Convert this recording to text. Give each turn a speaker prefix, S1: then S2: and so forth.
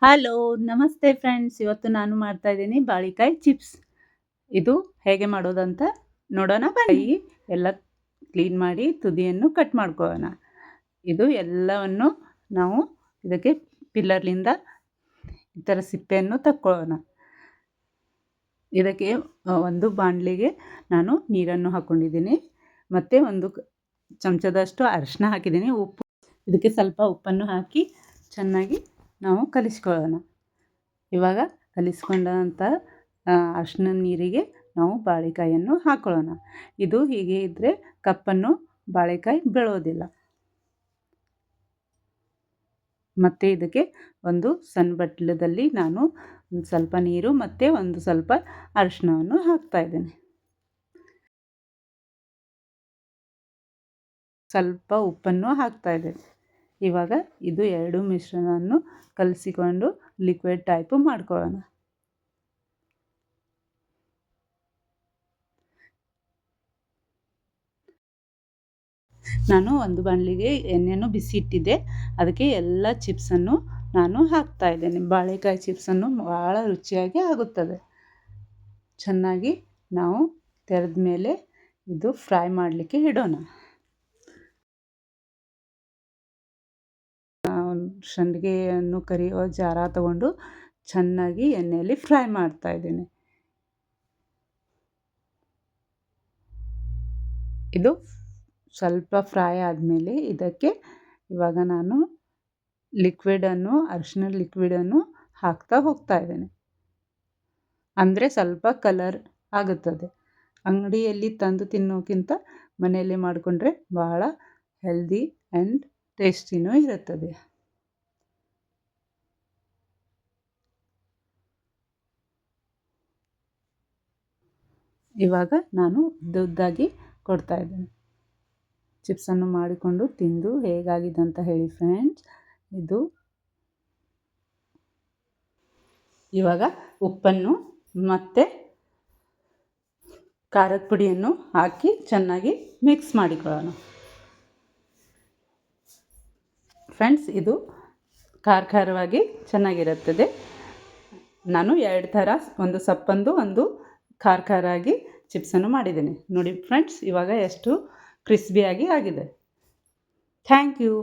S1: Hello, ನಮಸ್ತೆ friends. ಇವತ್ತು ನಾನು ಮಾಡ್ತಾ ಇದ್ದೀನಿ ಬಾಳಿಕಾಯಿ ಚಿಪ್ಸ್. ಇದು ಹೇಗೆ ಮಾಡೋದಂತ ನೋಡೋಣ ಬನ್ನಿ. ಎಲ್ಲ ಕ್ಲೀನ್ ಮಾಡಿ ತುದಿಯನ್ನು ಕಟ್ ಮಾಡ್ಕೊಳ್ಳೋಣ. ಇದು ಎಲ್ಲವನ್ನು ನಾವು ಇದಕ್ಕೆ ಪಿಲ್ಲರ್ಲಿಂದ ಈ ಥರ ಸಿಪ್ಪೆಯನ್ನು ತಕ್ಕೊಳ್ಳೋಣ. ಇದಕ್ಕೆ ಒಂದು ಬಾಣಲಿಗೆ ನಾನು ನೀರನ್ನು ಹಾಕ್ಕೊಂಡಿದ್ದೀನಿ, ಮತ್ತು ಒಂದು ಚಮಚದಷ್ಟು ಅರಿಶಿನ ಹಾಕಿದ್ದೀನಿ. ಇದಕ್ಕೆ ಸ್ವಲ್ಪ ಉಪ್ಪನ್ನು ಹಾಕಿ ಚೆನ್ನಾಗಿ ನಾವು ಕಲಿಸ್ಕೊಳ್ಳೋಣ. ಇವಾಗ ಕಲಿಸ್ಕೊಂಡಂಥ ಅರಿಶಿನ ನೀರಿಗೆ ನಾವು ಬಾಳೆಕಾಯಿಯನ್ನು ಹಾಕ್ಕೊಳ್ಳೋಣ. ಇದು ಹೀಗೆ ಇದ್ದರೆ ಕಪ್ಪನ್ನು ಬಾಳೆಕಾಯಿ ಬೀಳೋದಿಲ್ಲ. ಮತ್ತು ಇದಕ್ಕೆ ಒಂದು ಸಣ್ಣ ಬಟ್ಲದಲ್ಲಿ ನಾನು ಸ್ವಲ್ಪ ನೀರು ಮತ್ತು ಒಂದು ಸ್ವಲ್ಪ ಅರಿಶಿನವನ್ನು ಹಾಕ್ತಾಯಿದ್ದೇನೆ. ಸ್ವಲ್ಪ ಉಪ್ಪನ್ನು ಹಾಕ್ತಾಯಿದ್ದೇನೆ. ಇವಾಗ ಇದು ಎರಡು ಮಿಶ್ರಣವನ್ನು ಕಲಸಿಕೊಂಡು ಲಿಕ್ವಿಡ್ ಟೈಪು ಮಾಡ್ಕೊಳ್ಳೋಣ. ನಾನು ಒಂದು ಬಾಣಲಿಗೆ ಎಣ್ಣೆಯನ್ನು ಬಿಸಿ ಇಟ್ಟಿದ್ದೆ, ಅದಕ್ಕೆ ಎಲ್ಲ ಚಿಪ್ಸನ್ನು ನಾನು ಹಾಕ್ತಾ ಇದ್ದೇನೆ. ಬಾಳೆಕಾಯಿ ಚಿಪ್ಸನ್ನು ಭಾಳ ರುಚಿಯಾಗಿ ಆಗುತ್ತದೆ. ಚೆನ್ನಾಗಿ ನಾವು ತೆರೆದ ಮೇಲೆ ಇದು ಫ್ರೈ ಮಾಡಲಿಕ್ಕೆ ಇಡೋಣ. ಸಂಡಿಗೆಯನ್ನು ಕರಿಯೋ ಜಾರ ತಗೊಂಡು ಚೆನ್ನಾಗಿ ಎಣ್ಣೆಯಲ್ಲಿ ಫ್ರೈ ಮಾಡ್ತಾ ಇದ್ದೇನೆ. ಇದು ಸ್ವಲ್ಪ ಫ್ರೈ ಆದಮೇಲೆ ಇದಕ್ಕೆ ಇವಾಗ ನಾನು ಅರಿಶಿನ ಲಿಕ್ವಿಡನ್ನು ಹಾಕ್ತಾ ಹೋಗ್ತಾ ಇದ್ದೇನೆ. ಅಂದರೆ ಸ್ವಲ್ಪ ಕಲರ್ ಆಗುತ್ತದೆ. ಅಂಗಡಿಯಲ್ಲಿ ತಂದು ತಿನ್ನೋಕ್ಕಿಂತ ಮನೆಯಲ್ಲೇ ಮಾಡಿಕೊಂಡ್ರೆ ಬಹಳ ಹೆಲ್ದಿ ಆ್ಯಂಡ್ ಟೇಸ್ಟಿನೂ ಇರುತ್ತದೆ. ಇವಾಗ ನಾನು ಉದ್ದಾಗಿ ಕೊಡ್ತಾ ಇದ್ದೇನೆ. ಚಿಪ್ಸನ್ನು ಮಾಡಿಕೊಂಡು ತಿಂದು ಹೇಗಾಗಿದೆ ಅಂತ ಹೇಳಿ ಫ್ರೆಂಡ್ಸ್. ಇದು ಇವಾಗ ಉಪ್ಪನ್ನು ಮತ್ತು ಖಾರದ ಪುಡಿಯನ್ನು ಹಾಕಿ ಚೆನ್ನಾಗಿ ಮಿಕ್ಸ್ ಮಾಡಿಕೊಳ್ಳೋಣ. ಫ್ರೆಂಡ್ಸ್, ಇದು ಖಾರವಾಗಿ ಚೆನ್ನಾಗಿರುತ್ತದೆ. ನಾನು ಎರಡು ಥರ, ಒಂದು ಸಪ್ಪಂದು ಒಂದು ಖಾರಾಗಿ ಚಿಪ್ಸನ್ನು ಮಾಡಿದ್ದೇನೆ. ನೋಡಿ ಫ್ರೆಂಡ್ಸ್, ಇವಾಗ ಎಷ್ಟು ಕ್ರಿಸ್ಪಿಯಾಗಿ ಆಗಿದೆ. Thank you.